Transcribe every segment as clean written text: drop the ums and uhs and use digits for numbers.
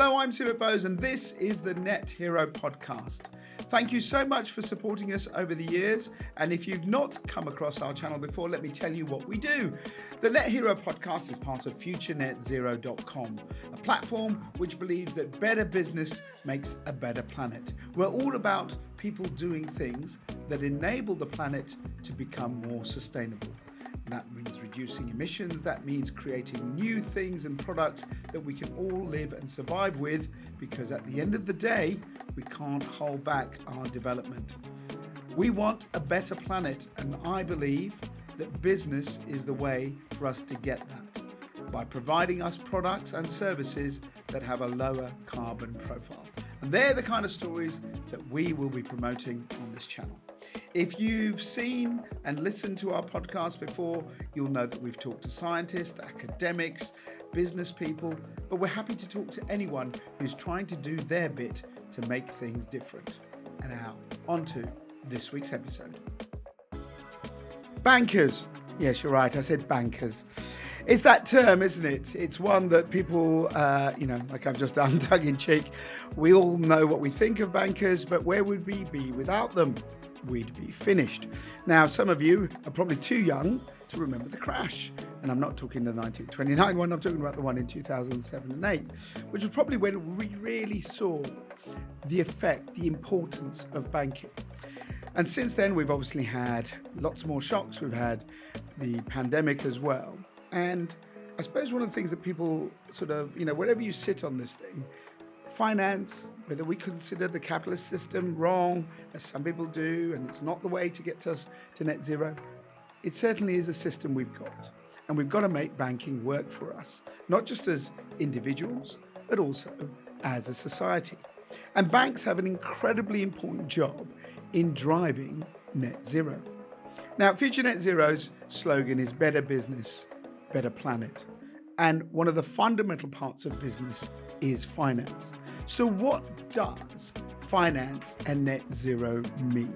Hello, I'm Stuart Bowes, and this is the Net Hero podcast. Thank you so much for supporting us over the years. And if you've not come across our channel before, let me tell you what we do. The Net Hero podcast is part of FutureNetZero.com, a platform which believes that better business makes a better planet. We're all about people doing things that enable the planet to become more sustainable. That means reducing emissions, that means creating new things and products that we can all live and survive with, because at the end of the day, we can't hold back our development. We want a better planet, and I believe that business is the way for us to get that, by providing us products and services that have a lower carbon profile. And they're the kind of stories that we will be promoting on this channel. If you've seen and listened to our podcast before, you'll know that we've talked to scientists, academics, business people, but we're happy to talk to anyone who's trying to do their bit to make things different. And now, on to this week's episode. Bankers. Yes, you're right, I said bankers. It's that term, isn't it? It's one that people, like I've just done, tongue in cheek. We all know what we think of bankers, but where would we be without them? We'd be finished. Now, some of you are probably too young to remember the crash. And I'm not talking the 1929 one, I'm talking about the one in 2007 and 8, which was probably when we really saw the effect, the importance of banking. And since then, we've obviously had lots more shocks. We've had the pandemic as well. And I suppose one of the things that people sort of, wherever you sit on this thing, finance, whether we consider the capitalist system wrong, as some people do, and it's not the way to get us to net zero, it certainly is a system we've got. And we've got to make banking work for us, not just as individuals, but also as a society. And banks have an incredibly important job in driving net zero. Now, Future Net Zero's slogan is better business, better planet. And one of the fundamental parts of business is finance. So what does finance and net zero mean?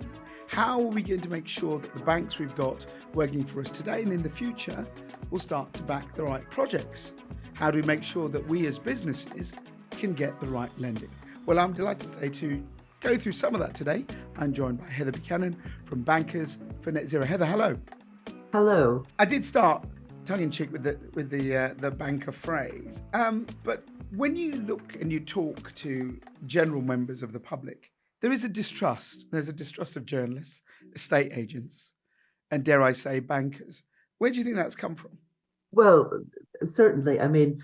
How are we going to make sure that the banks we've got working for us today and in the future will start to back the right projects? How do we make sure that we as businesses can get the right lending? Well, I'm delighted to say to go through some of that today. I'm joined by Heather Buchanan from Bankers for Net Zero. Heather, hello. Hello. I did start tongue-in-cheek with the banker phrase, but when you look and you talk to general members of the public, there is a distrust. There's a distrust of journalists, estate agents, and dare I say, bankers. Where do you think that's come from? Well, certainly. I mean,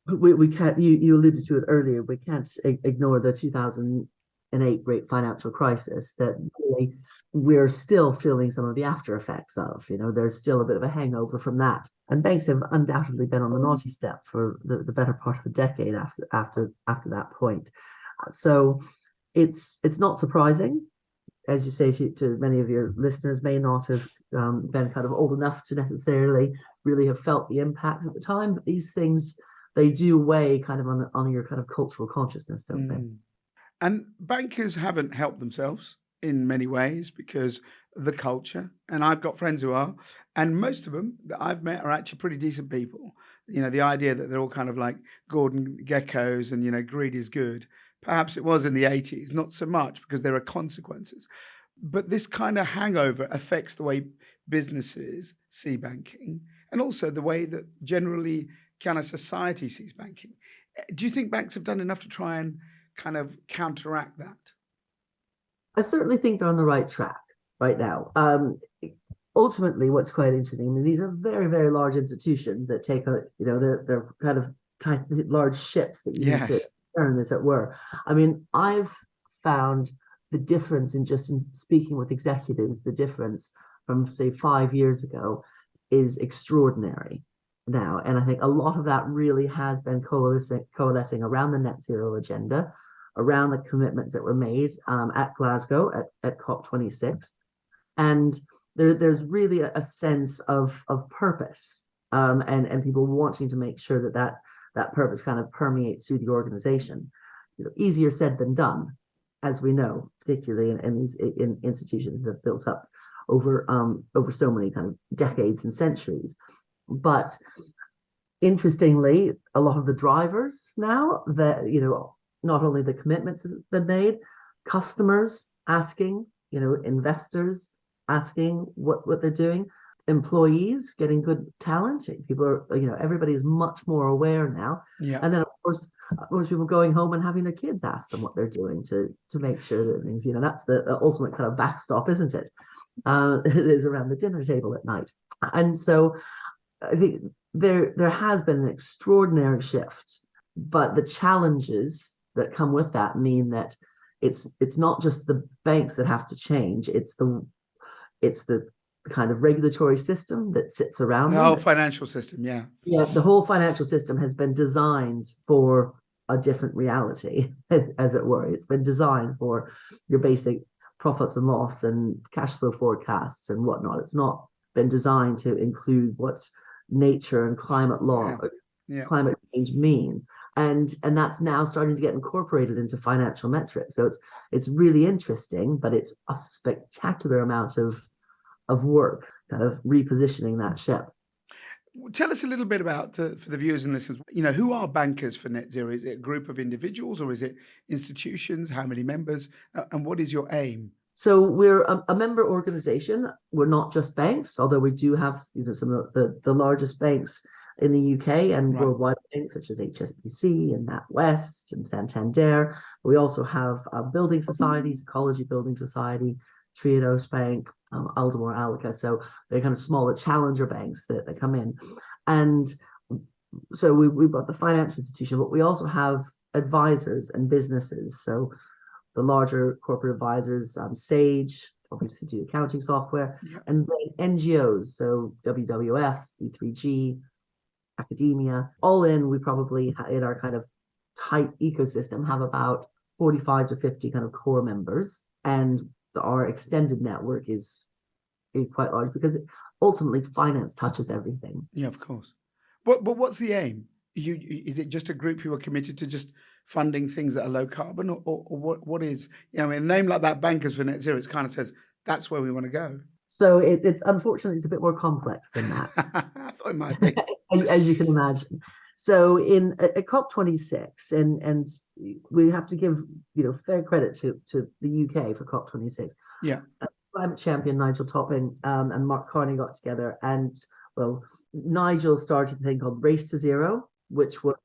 we can't. You alluded to it earlier. We can't ignore the 2008 great financial crisis that really we're still feeling some of the after effects of. There's still a bit of a hangover from that, and banks have undoubtedly been on the naughty step for the better part of a decade after that point. So it's not surprising, as you say, to many of your listeners may not have been kind of old enough to necessarily really have felt the impact at the time, but these things, they do weigh kind of on your kind of cultural consciousness, don't they? And bankers haven't helped themselves in many ways because the culture, and I've got friends who are, and most of them that I've met are actually pretty decent people. The idea that they're all kind of like Gordon geckos and, greed is good. Perhaps it was in the 80s, not so much because there are consequences. But this kind of hangover affects the way businesses see banking and also the way that generally kind of society sees banking. Do you think banks have done enough to try and kind of counteract that? I certainly think they're on the right track right now. Ultimately, what's quite interesting, I mean, these are very, very large institutions that take they're kind of tight, large ships that you need to turn, as it were. I mean, I've found the difference in speaking with executives, the difference from, say, 5 years ago is extraordinary now. And I think a lot of that really has been coalescing around the net zero agenda, around the commitments that were made at Glasgow at COP26. And there's really a sense of purpose and people wanting to make sure that purpose kind of permeates through the organization. Easier said than done, as we know, particularly in these institutions that have built up over so many kind of decades and centuries. But Interestingly, a lot of the drivers now that, not only the commitments that have been made, customers asking, investors asking what they're doing, employees getting good talent. People are, everybody's much more aware now. Yeah. And then, of course, most people going home and having their kids ask them what they're doing to make sure that things, that's the ultimate kind of backstop, isn't it? It is around the dinner table at night. And so I think there has been an extraordinary shift, but the challenges that come with that mean that it's not just the banks that have to change, it's the kind of regulatory system that sits around The them. whole financial system, yeah. Yeah, the whole financial system has been designed for a different reality, as it were. It's been designed for your basic profits and loss and cash flow forecasts and whatnot. It's not been designed to include what nature and climate law, climate change mean. And that's now starting to get incorporated into financial metrics. So it's really interesting, but it's a spectacular amount of work, kind of repositioning that ship. Tell us a little bit about, for the viewers and listeners, who are bankers for net zero? Is it a group of individuals or is it institutions? How many members? And what is your aim? So we're a member organization. We're not just banks, although we do have some of the largest banks in the UK and worldwide banks such as HSBC and NatWest and Santander. We also have building societies, Ecology Building Society, Triodos Bank, Aldermore Allica. So they're kind of smaller challenger banks that come in. And so we've got the financial institution, but we also have advisors and businesses. So the larger corporate advisors, Sage, obviously do accounting software, and then NGOs, so WWF, E3G, academia. All in, we probably, in our kind of tight ecosystem, have about 45 to 50 kind of core members. And our extended network is quite large because ultimately finance touches everything. Yeah, of course. But what's the aim? Is it just a group who are committed to just funding things that are low carbon, or what is? A name like that, Bankers for Net Zero, it kind of says that's where we want to go. So it's unfortunately it's a bit more complex than that. I thought it might be, as you can imagine. So at COP26, and we have to give fair credit to the UK for COP26. Yeah. Climate champion Nigel Topping and Mark Carney got together, and Nigel started a thing called Race to Zero, which was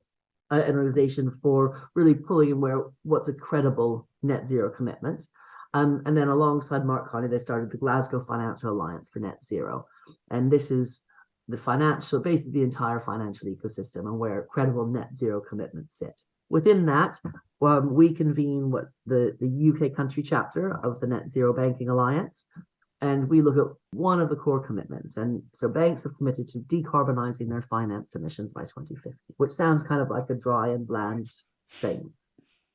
an organization for really pulling in what's a credible net zero commitment. And then alongside Mark Carney, they started the Glasgow Financial Alliance for Net Zero. And this is basically the entire financial ecosystem and where credible net zero commitments sit. Within that, we convene what the UK country chapter of the Net Zero Banking Alliance, and we look at one of the core commitments. And so banks have committed to decarbonising their financed emissions by 2050, which sounds kind of like a dry and bland thing.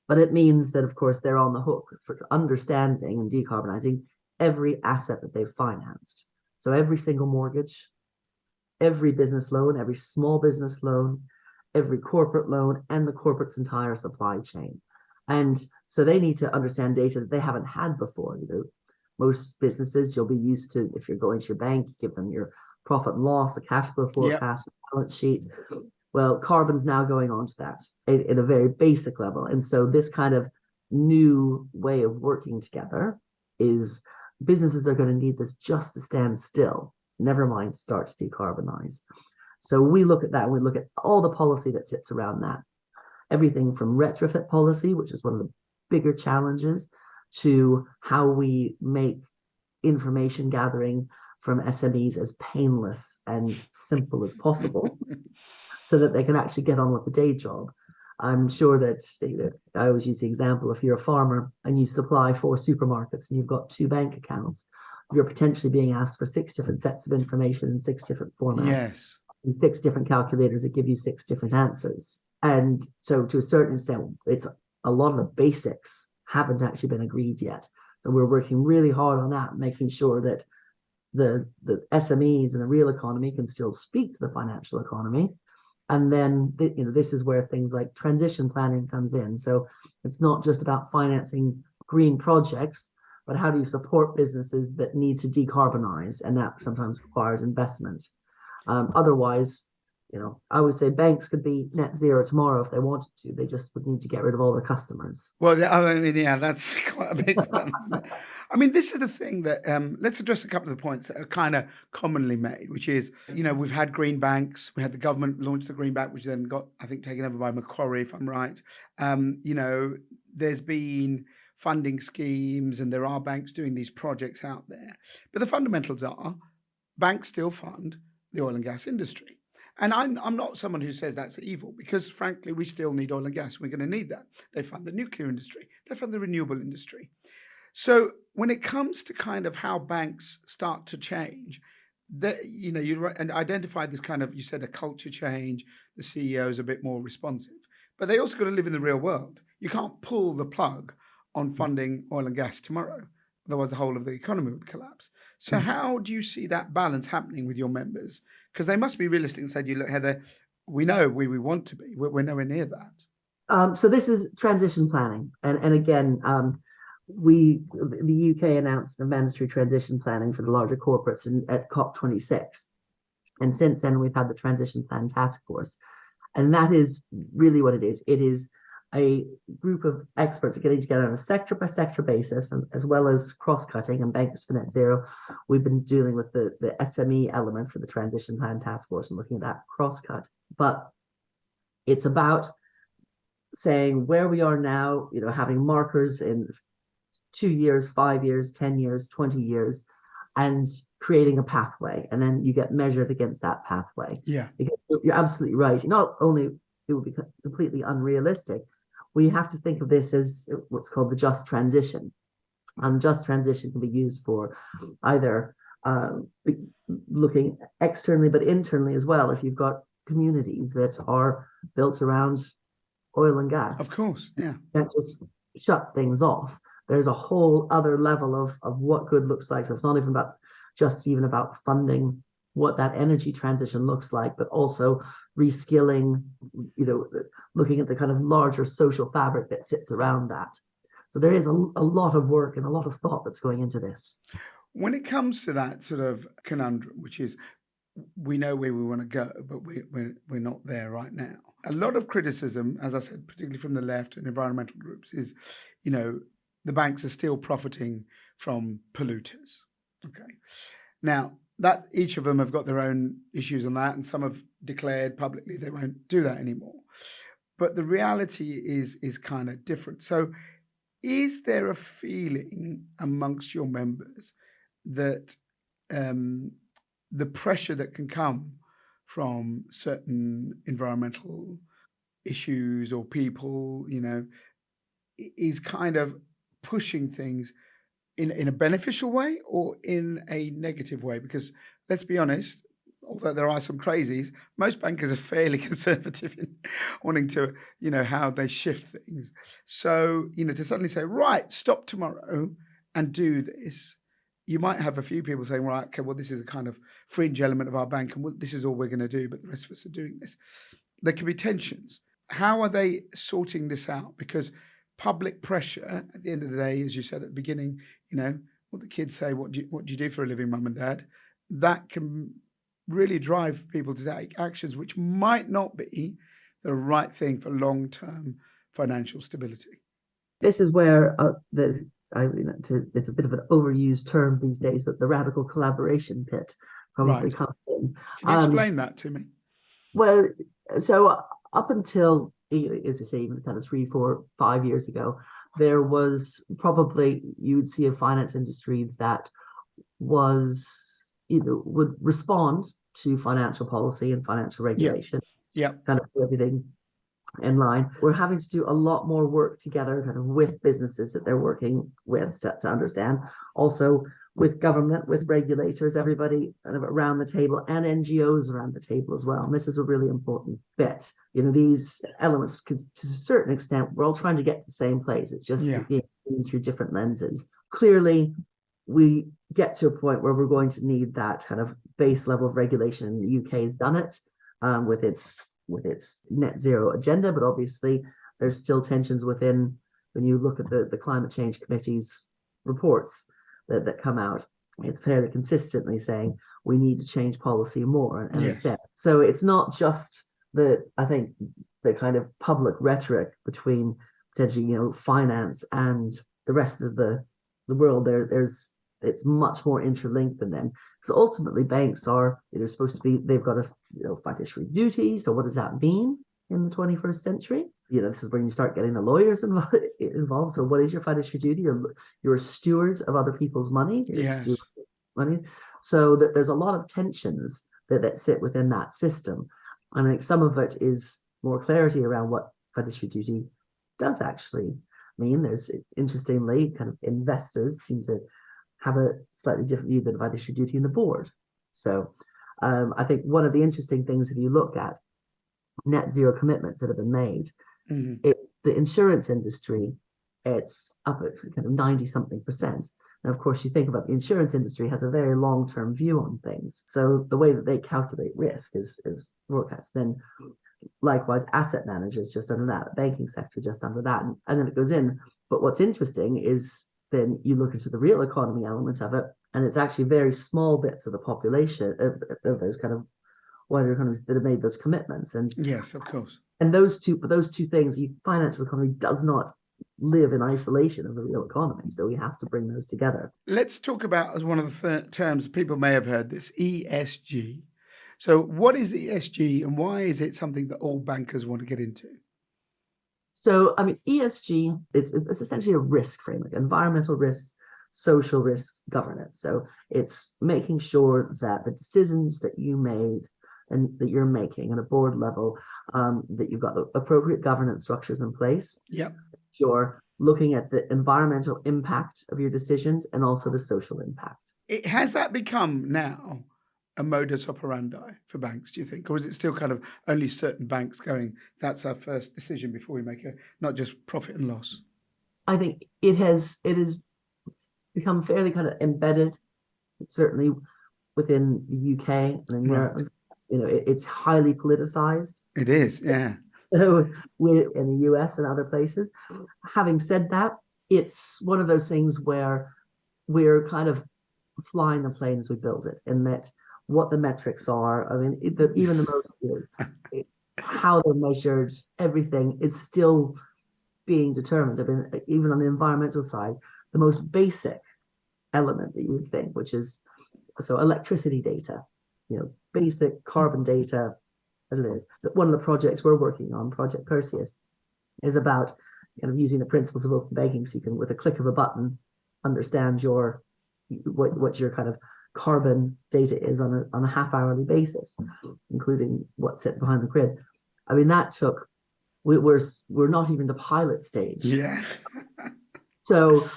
But it means that, of course, they're on the hook for understanding and decarbonising every asset that they've financed. So every single mortgage, every business loan, every small business loan, every corporate loan, and the corporate's entire supply chain. And so they need to understand data that they haven't had before. Most businesses, you'll be used to, if you're going to your bank, you give them your profit and loss, the cash flow forecast, balance sheet. Well, carbon's now going on to that at a very basic level. And so this kind of new way of working together is businesses are going to need this just to stand still, never mind to start to decarbonize. So we look at that, and we look at all the policy that sits around that. Everything from retrofit policy, which is one of the bigger challenges, to how we make information gathering from SMEs as painless and simple as possible so that they can actually get on with the day job. I'm sure that I always use the example, if you're a farmer and you supply 4 supermarkets and you've got 2 bank accounts, you're potentially being asked for 6 different sets of information in 6 different formats. Yes. And 6 different calculators that give you 6 different answers. And so to a certain extent, it's a lot of the basics haven't actually been agreed yet. So we're working really hard on that, making sure that the SMEs and the real economy can still speak to the financial economy. And then, this is where things like transition planning comes in. So it's not just about financing green projects, but how do you support businesses that need to decarbonize? And that sometimes requires investment. Otherwise, I always say banks could be net zero tomorrow if they wanted to. They just would need to get rid of all their customers. Well, I mean, yeah, that's quite a big one, isn't it? I mean, this is the thing that let's address a couple of the points that are kind of commonly made, which is, we've had green banks. We had the government launch the green bank, which then got, I think, taken over by Macquarie, if I'm right. There's been funding schemes and there are banks doing these projects out there. But the fundamentals are banks still fund the oil and gas industry. And I'm not someone who says that's evil, because frankly, we still need oil and gas. We're going to need that. They fund the nuclear industry. They fund the renewable industry. So when it comes to kind of how banks start to change, you identify this kind of, you said, a culture change. The CEO is a bit more responsive, but they also got to live in the real world. You can't pull the plug on funding oil and gas tomorrow. Otherwise, the whole of the economy would collapse. So how do you see that balance happening with your members? Because they must be realistic and say, "You look, Heather, we know where we want to be. We're nowhere near that." So this is transition planning, and again, the UK announced a mandatory transition planning for the larger corporates at COP26, and since then we've had the transition plan task force, and that is really what it is. It is a group of experts are getting together on a sector by sector basis, and as well as cross-cutting and Bankers for Net Zero. We've been dealing with the SME element for the transition plan task force and looking at that cross-cut. But it's about saying where we are now, having markers in 2 years, 5 years, 10 years, 20 years, and creating a pathway. And then you get measured against that pathway. Yeah. Because you're absolutely right. Not only it would be completely unrealistic, we have to think of this as what's called the just transition. And just transition can be used for either looking externally, but internally as well. If you've got communities that are built around oil and gas, Of course, yeah. you can't just shut things off. There's a whole other level of what good looks like. So it's not even about funding what that energy transition looks like, but also reskilling, looking at the kind of larger social fabric that sits around that. So there is a lot of work and a lot of thought that's going into this. When it comes to that sort of conundrum, which is we know where we want to go, but we're not there right now. A lot of criticism, as I said, particularly from the left and environmental groups, is, the banks are still profiting from polluters. Okay. Now, that each of them have got their own issues on that, and some have declared publicly they won't do that anymore. But the reality is kind of different. So is there a feeling amongst your members that the pressure that can come from certain environmental issues or people, is kind of pushing things in a beneficial way or in a negative way? Because let's be honest, although there are some crazies, most bankers are fairly conservative in wanting to, how they shift things. So, to suddenly say, right, stop tomorrow and do this, you might have a few people saying, right, okay, well, this is a kind of fringe element of our bank and this is all we're going to do, but the rest of us are doing this. There can be tensions. How are they sorting this out? Because public pressure, at the end of the day, as you said at the beginning, what the kids say, what do you do for a living, mum and dad? That can really drive people to take actions which might not be the right thing for long-term financial stability. This is where it's a bit of an overused term these days, that the radical collaboration pit probably comes in. Can you explain that to me? Well, so up until, as I say, even kind of 3, 4, 5 years ago, there was probably, you would see a finance industry that was, would respond to financial policy and financial regulation. Yeah. Kind of everything in line. We're having to do a lot more work together, kind of with businesses that they're working with to understand. Also with government, with regulators, everybody kind of around the table, and NGOs around the table as well. And this is a really important bit. These elements, because to a certain extent, we're all trying to get to the same place. It's just being seen through different lenses. Clearly, we get to a point where we're going to need that kind of base level of regulation. And the UK has done it with its net zero agenda, but obviously there's still tensions within, when you look at the climate change committee's reports that come out. it's fairly consistently saying we need to change policy more and Yes. accept. So it's not just I think the kind of public rhetoric between potentially, finance and the rest of the world. It's much more interlinked than them. So ultimately, banks they're supposed to be, they've got a fiduciary duty. So what does that mean in the 21st century? This is when you start getting the lawyers involved. So what is your fiduciary duty? You're a steward of other people's money. Yes. Money. So that there's a lot of tensions that sit within that system. And I think some of it is more clarity around what fiduciary duty does actually mean. There's, interestingly, kind of investors seem to have a slightly different view than fiduciary duty in the board. So I think one of the interesting things, if you look at net zero commitments that have been made, the insurance industry, it's up at kind of 90-something%. And of course, you think about the insurance industry has a very long-term view on things. So the way that they calculate risk is forecast. Then likewise, asset managers just under that, banking sector just under that, and then it goes in. But what's interesting is then you look into the real economy element of it, and it's actually very small bits of the population of those kind of wider economies that have made those commitments. And yes, of course. And those two things, financial economy does not live in isolation of the real economy. So we have to bring those together. Let's talk about, as one of the terms people may have heard, this ESG. So what is ESG and why is it something that all bankers want to get into? So, ESG, it's essentially a risk framework: environmental risks, social risks, governance. So it's making sure that the decisions that you made and that you're making at a board level, that you've got the appropriate governance structures in place. Yep. You're looking at the environmental impact of your decisions and also the social impact. Has that become now a modus operandi for banks, do you think? Or is it still kind of only certain banks going, that's our first decision before we make not just profit and loss? I think it has become fairly kind of embedded, certainly within the UK and in Europe. It's highly politicized. It is, yeah. In the US and other places. Having said that, it's one of those things where we're kind of flying the plane as we build it, in that what the metrics are, even the most, how they're measured, everything is still being determined. Even on the environmental side, the most basic element that you would think, which is electricity data, basic carbon data. It is. One of the projects we're working on, Project Perseus, is about kind of using the principles of open banking, so you can, with a click of a button, understand what your kind of carbon data is on a half-hourly basis, including what sits behind the grid. That took, we're not even the pilot stage. Yeah. So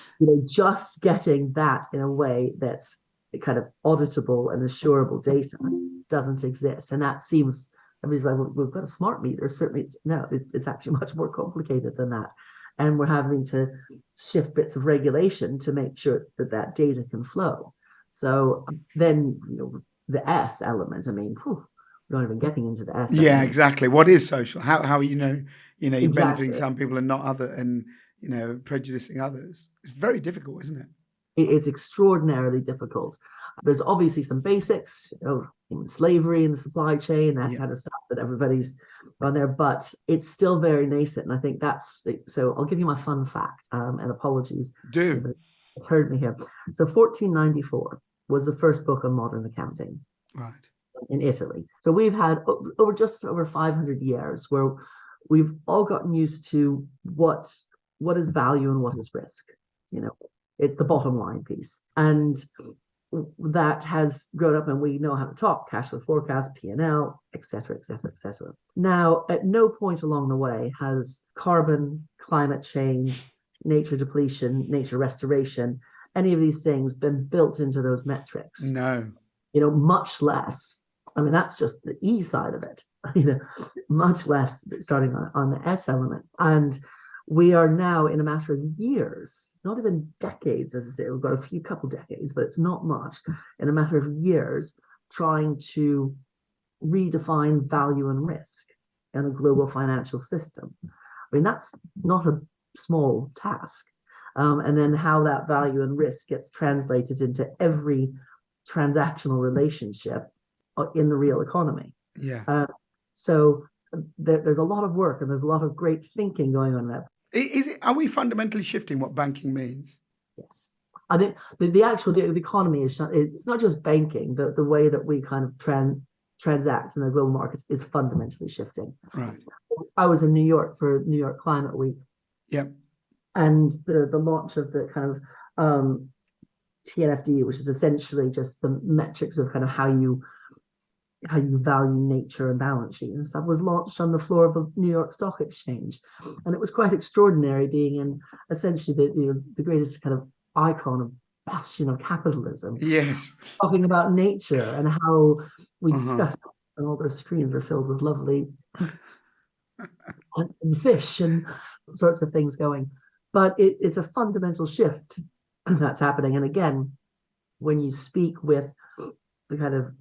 just getting that in a way that's kind of auditable and assurable data doesn't exist, and that seems. Everybody's like, well, we've got a smart meter. Certainly, it's actually much more complicated than that. And we're having to shift bits of regulation to make sure that data can flow. So then, the S element, we're not even getting into the S. Yeah, exactly. What is social? How you're Exactly. benefiting some people and not other, and, prejudicing others. It's very difficult, isn't it? It's extraordinarily difficult. There's obviously some basics, slavery in the supply chain, that kind of stuff that everybody's on there, but it's still very nascent. And I think so I'll give you my fun fact, and apologies. Do. It's heard me here. So 1494 was the first book on modern accounting. Right. In Italy. So we've had just over 500 years where we've all gotten used to what is value and what is risk. It's the bottom line piece. And that has grown up, and we know how to talk cash flow forecast, P&L, et cetera, et cetera, et cetera. Now, at no point along the way has carbon, climate change, nature depletion, nature restoration, any of these things been built into those metrics. No. Much less. That's just the E side of it. Much less starting on the S element. And we are now, in a matter of years, not even decades, as I say, we've got a couple decades, but it's not much, in a matter of years, trying to redefine value and risk in a global financial system. That's not a small task. and then how that value and risk gets translated into every transactional relationship in the real economy. Yeah. So there's a lot of work and there's a lot of great thinking going on there. Are we fundamentally shifting what banking means? Yes. I think the economy is not just banking, the way that we kind of transact in the global markets is fundamentally shifting. Right. I was in New York for New York Climate Week. Yep. And the launch of the kind of TNFD, which is essentially just the metrics of kind of how you value nature and balance sheet and stuff, was launched on the floor of the New York Stock Exchange. And it was quite extraordinary being in essentially the greatest kind of icon of bastion of capitalism. Yes. Talking about nature and how we discuss, and all their screens are filled with lovely and fish and sorts of things going. But it's a fundamental shift that's happening. And again, when you speak with the kind of,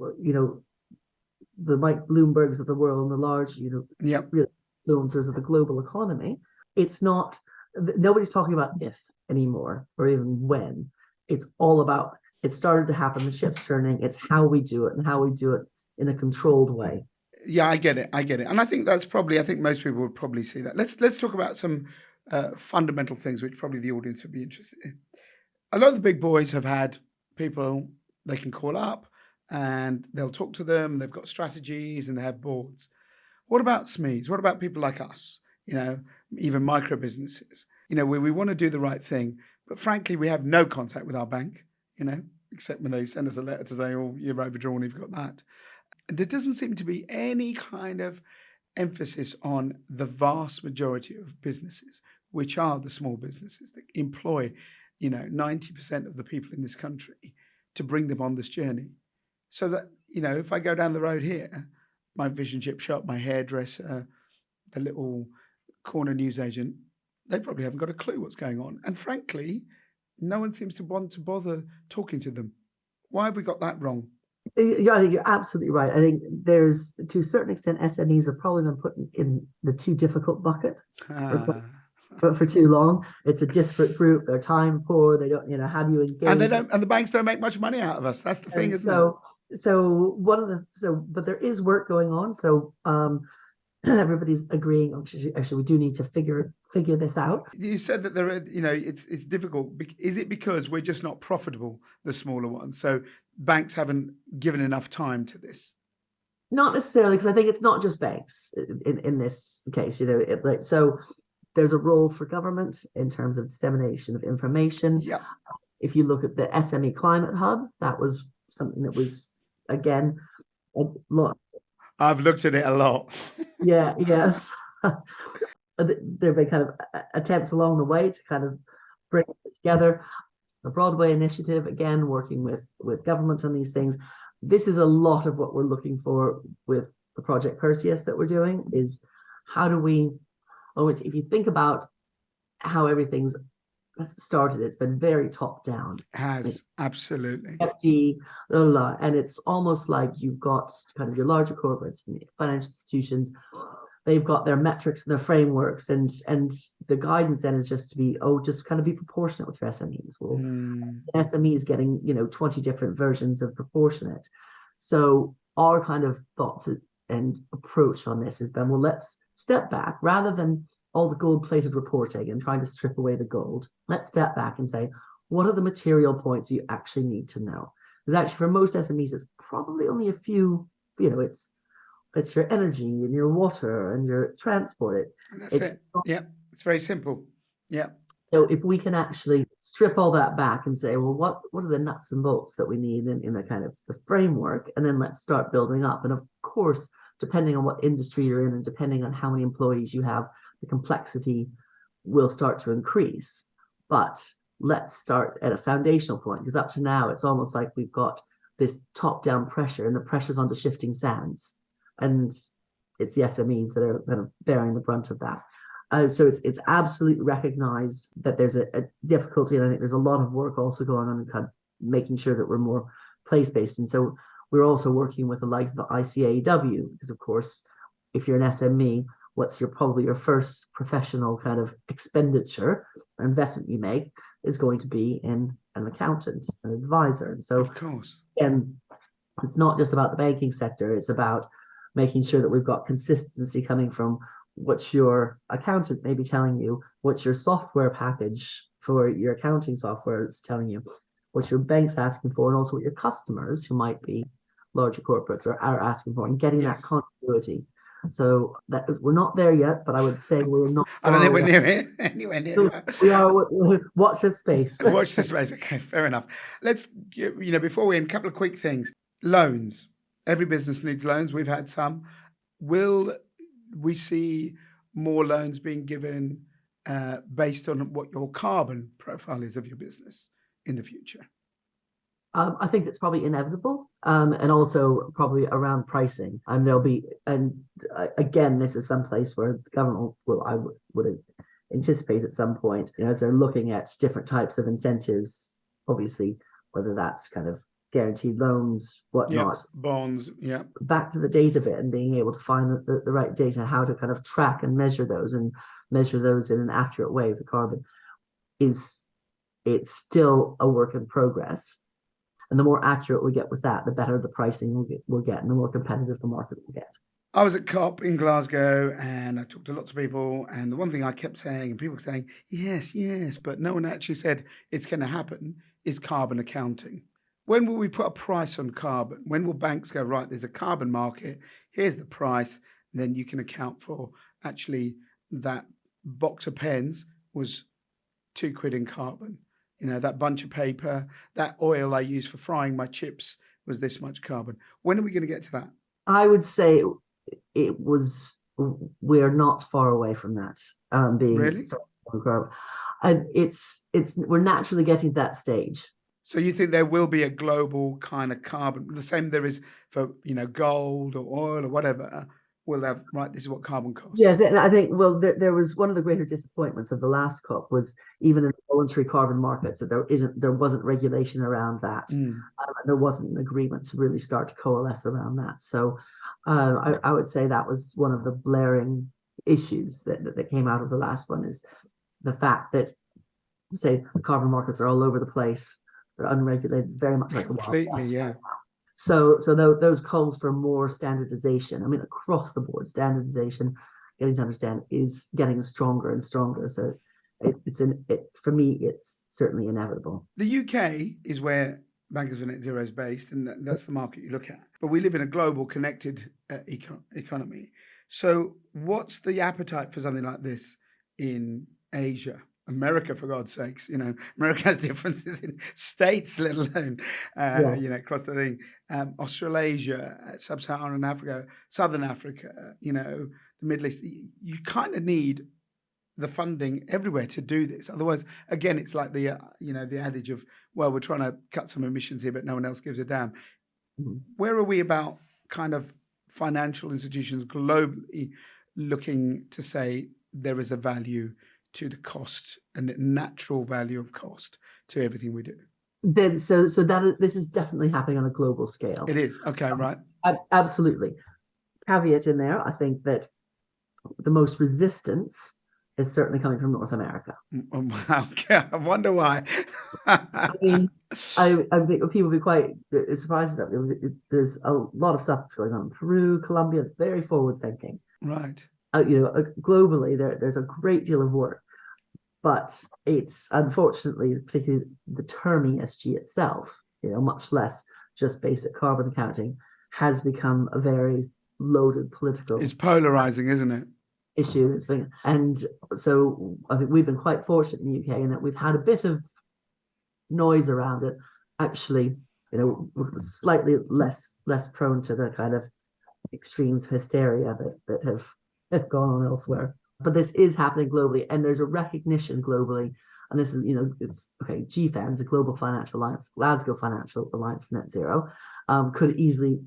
the Mike Bloombergs of the world and the large, real influencers of the global economy, it's not, nobody's talking about if anymore or even when. It's all about, it started to happen, the ship's turning, it's how we do it and how we do it in a controlled way. Yeah, I get it. And I think I think most people would probably see that. Let's talk about some fundamental things which probably the audience would be interested in. A lot of the big boys have had people they can call up and they'll talk to them. They've got strategies and they have boards. What about SMEs? What about people like us? Even micro businesses, where we want to do the right thing, but frankly, we have no contact with our bank, except when they send us a letter to say, oh, you're overdrawn, you've got that. There doesn't seem to be any kind of emphasis on the vast majority of businesses, which are the small businesses that employ, 90% of the people in this country, to bring them on this journey. So that, if I go down the road here, my fish and chip shop, my hairdresser, the little corner newsagent, they probably haven't got a clue what's going on. And frankly, no one seems to want to bother talking to them. Why have we got that wrong? Yeah, I think you're absolutely right. I think there's, to a certain extent, SMEs have probably been put in the too difficult bucket. But for too long, it's a disparate group. They're time poor. They don't, how do you engage? And the banks don't make much money out of us. That's the thing, isn't it? But there is work going on. So everybody's agreeing. Actually, we do need to figure this out. You said that there are, it's difficult. Is it because we're just not profitable, the smaller ones? So banks haven't given enough time to this? Not necessarily, because I think it's not just banks in this case. So there's a role for government in terms of dissemination of information. Yeah. If you look at the SME Climate Hub, that was something that was, again, a lot. I've looked at it a lot. Yeah, yes. There have been kind of attempts along the way to kind of bring this together. The Broadway Initiative, again, working with government on these things. This is a lot of what we're looking for with the Project Perseus that we're doing, is how do we, if you think about how everything's started, it's been very top down. It has, absolutely. FD, and it's almost like you've got kind of your larger corporates and financial institutions. They've got their metrics and their frameworks, and the guidance then is just to be, just kind of be proportionate with your SMEs. Well, SMEs getting 20 different versions of proportionate. So our kind of thoughts and approach on this has been, well, let's step back rather than all the gold-plated reporting and trying to strip away the gold. Let's step back and say, what are the material points you actually need to know? Because actually, for most SMEs, it's probably only a few. It's your energy and your water and your transport. It's it's very simple. Yeah. So if we can actually strip all that back and say, well, what are the nuts and bolts that we need in the kind of the framework, and then let's start building up. And of course, depending on what industry you're in and depending on how many employees you have, the complexity will start to increase. But let's start at a foundational point, because up to now, it's almost like we've got this top-down pressure, and the pressure's onto shifting sands. And it's the SMEs that are kind of bearing the brunt of that. So it's absolutely recognized that there's a difficulty, and I think there's a lot of work also going on in kind of making sure that we're more place-based. And so we're also working with the likes of the ICAEW, because of course, if you're an SME, what's probably your first professional kind of expenditure investment you make is going to be in an accountant, an advisor. And so, of course, and it's not just about the banking sector, it's about making sure that we've got consistency coming from what your accountant may be telling you, what your software package for your accounting software is telling you, what your bank's asking for, and also what your customers, who might be larger corporates, are asking for, and getting that continuity. So that we're not there yet, but I would say we're not. I don't think we're near it. Anywhere near it. We are. Watch this space. Watch this space. Okay, fair enough. Let's, before we end, a couple of quick things. Loans. Every business needs loans. We've had some. Will we see more loans being given based on what your carbon profile is of your business in the future? I think it's probably inevitable, and also probably around pricing. And there'll be, and again, this is some place where the government will, I would anticipate at some point, as they're looking at different types of incentives, obviously, whether that's kind of guaranteed loans, whatnot. Bonds, Back to the data bit and being able to find the right data, how to kind of track and measure those in an accurate way. The carbon it's still a work in progress. And the more accurate we get with that, the better the pricing we'll get, and the more competitive the market will get. I was at COP in Glasgow and I talked to lots of people. And the one thing I kept saying, and people were saying, yes, but no one actually said it's going to happen, is carbon accounting. When will we put a price on carbon? When will banks go, right, there's a carbon market, here's the price, and then you can account for actually that box of pens was £2 in carbon. That bunch of paper, that oil I use for frying my chips was this much carbon. When are we going to get to that? I would say we're not far away from that being really. And we're naturally getting to that stage. So you think there will be a global kind of carbon, the same there is for gold or oil or whatever? We'll have, right, this is what carbon costs. Yes, and I think, well, there was one of the greater disappointments of the last COP was even in voluntary carbon markets that there wasn't regulation around that. There wasn't an agreement to really start to coalesce around that. So I would say that was one of the blaring issues that came out of the last one, is the fact that, say, the carbon markets are all over the place. They're unregulated, very much like the Wild West. Yeah. So those calls for more standardization, I mean, across the board, standardization, getting to understand, is getting stronger and stronger. So for me, it's certainly inevitable. The UK is where Bankers for Net Zero is based, and that's the market you look at. But we live in a global connected economy. So what's the appetite for something like this in Asia? America, for God's sakes, America has differences in states, let alone, across the thing. Australasia, Sub-Saharan Africa, Southern Africa, the Middle East. You kind of need the funding everywhere to do this. Otherwise, again, it's like the adage of, well, we're trying to cut some emissions here, but no one else gives a damn. Mm-hmm. Where are we about kind of financial institutions globally looking to say there is a value to the cost and the natural value of cost to everything we do? Then, this is definitely happening on a global scale. It is. Okay, right. Absolutely. Caveat in there, I think that the most resistance is certainly coming from North America. Okay, I wonder why. I mean, I think people will be quite surprised at that. There's a lot of stuff that's going on in Peru, Colombia. It's very forward thinking. Right. Globally, there's a great deal of work, but it's unfortunately, particularly the term ESG itself, much less just basic carbon accounting, has become a very loaded political. It's polarizing, isn't it? Issue. And so I think we've been quite fortunate in the UK in that we've had a bit of noise around it. Actually, we're slightly less prone to the kind of extremes of hysteria that have gone on elsewhere. But this is happening globally, and there's a recognition globally. And this is, it's okay. GFANZ, the Global Financial Alliance, Glasgow Financial Alliance for Net Zero, could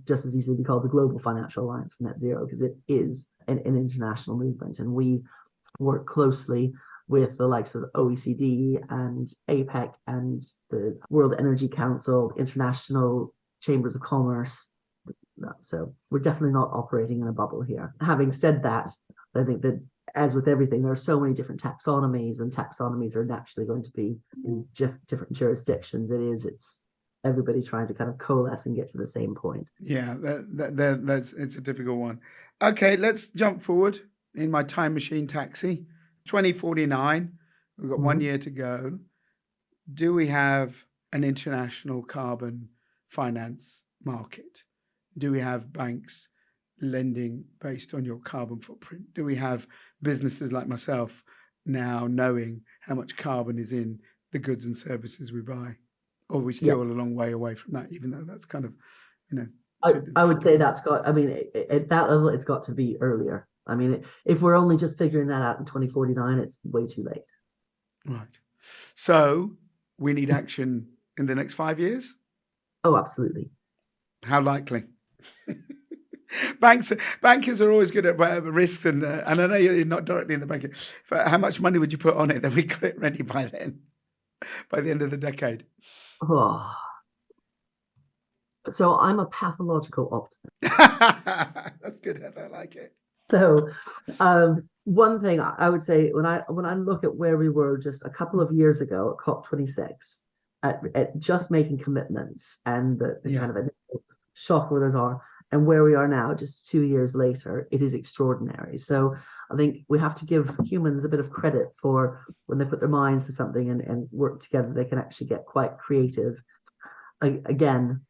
just as easily be called the Global Financial Alliance for Net Zero, because it is an international movement, and we work closely with the likes of the OECD and APEC and the World Energy Council, international chambers of commerce. So we're definitely not operating in a bubble here. Having said that, I think that as with everything, there are so many different taxonomies, and taxonomies are naturally going to be in different jurisdictions. It's everybody trying to kind of coalesce and get to the same point. Yeah, it's a difficult one. Okay, let's jump forward in my time machine taxi. 2049, we've got 1 year to go. Do we have an international carbon finance market? Do we have banks lending based on your carbon footprint? Do we have businesses like myself now knowing how much carbon is in the goods and services we buy? Or are we still a long way away from that, even though that's kind of, I would say that's got, at that level, it's got to be earlier. If we're only just figuring that out in 2049, it's way too late. Right. So we need action in the next 5 years? Oh, absolutely. How likely? Bankers are always good at risks, and I know you're not directly in the banking. How much money would you put on it that we got it ready by then, by the end of the decade? Oh. So I'm a pathological optimist. That's good, Heather. I like it. So one thing I would say, when I look at where we were just a couple of years ago at COP26, at just making commitments and the kind of shock where those are, and where we are now, just 2 years later, it is extraordinary. So I think we have to give humans a bit of credit for when they put their minds to something and work together, they can actually get quite creative. Again,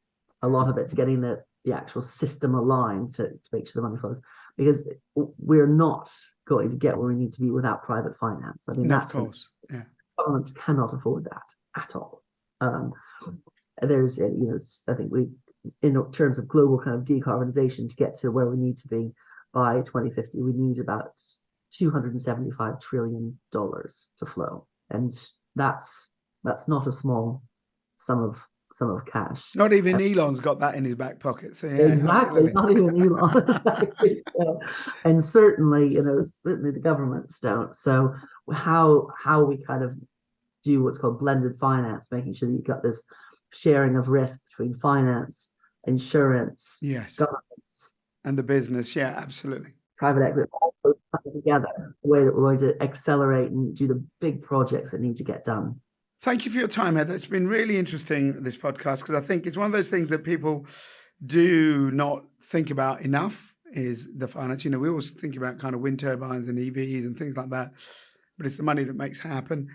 a lot of it's getting the actual system aligned to make sure the money flows, because we're not going to get where we need to be without private finance. Of course. Yeah. Governments cannot afford that at all. There's, I think in terms of global kind of decarbonization, to get to where we need to be by 2050, we need about $275 trillion to flow, and that's not a small sum of cash. Not even Elon's got that in his back pocket. So yeah, exactly. Absolutely. Not even Elon. And certainly the governments don't. So how we kind of do what's called blended finance, making sure that you've got this sharing of risk between finance, insurance, governments, and the business. Yeah, absolutely. Private equity, all those come together, the way that we're going to accelerate and do the big projects that need to get done. Thank you for your time, Heather. It's been really interesting, this podcast, because I think it's one of those things that people do not think about enough, is the finance. We always think about kind of wind turbines and EVs and things like that, but it's the money that makes it happen.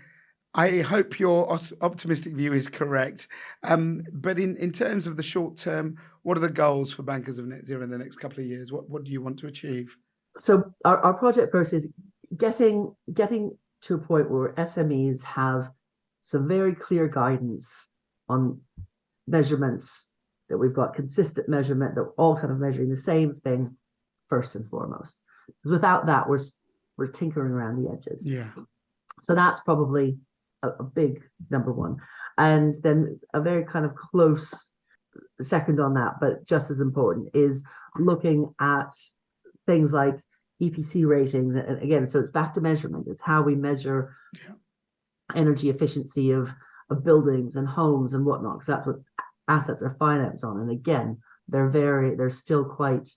I hope your optimistic view is correct. But in terms of the short term, what are the goals for Bankers of Net Zero in the next couple of years? What do you want to achieve? So our project process is getting to a point where SMEs have some very clear guidance on measurements, that we've got consistent measurement, that we're all kind of measuring the same thing first and foremost. Because without that, we're tinkering around the edges. Yeah. So that's probably a big number one. And then a very kind of close second on that, but just as important, is looking at things like EPC ratings. And again, so it's back to measurement. It's how we measure energy efficiency of buildings and homes and whatnot, because that's what assets are financed on. And again, they're still quite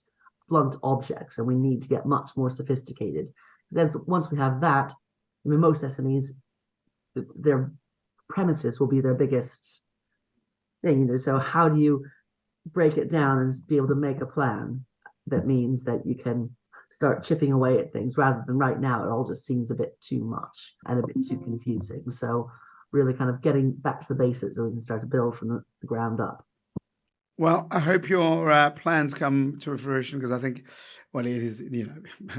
blunt objects, and we need to get much more sophisticated. Because then once we have that, most SMEs, their premises will be their biggest thing. So how do you break it down and be able to make a plan that means that you can start chipping away at things, rather than right now it all just seems a bit too much and a bit too confusing. So really kind of getting back to the basics so we can start to build from the ground up. Well, I hope your plans come to fruition, because I think, well, it is,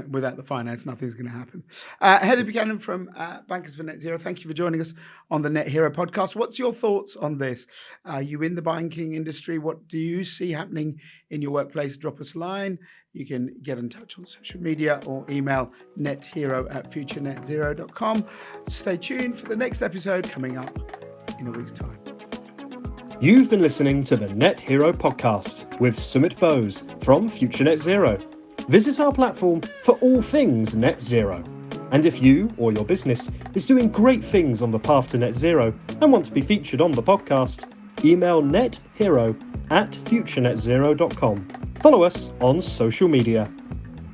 without the finance, nothing's going to happen. Heather Buchanan from Bankers for Net Zero, thank you for joining us on the Net Hero podcast. What's your thoughts on this? Are you in the banking industry? What do you see happening in your workplace? Drop us a line. You can get in touch on social media or email nethero@futurenetzero.com. Stay tuned for the next episode coming up in a week's time. You've been listening to the Net Hero podcast with Sumit Bose from Future Net Zero. Visit our platform for all things net zero. And if you or your business is doing great things on the path to net zero and want to be featured on the podcast, email nethero@futurenetzero.com. Follow us on social media.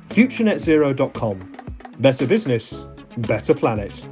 futurenetzero.com. Better business, better planet.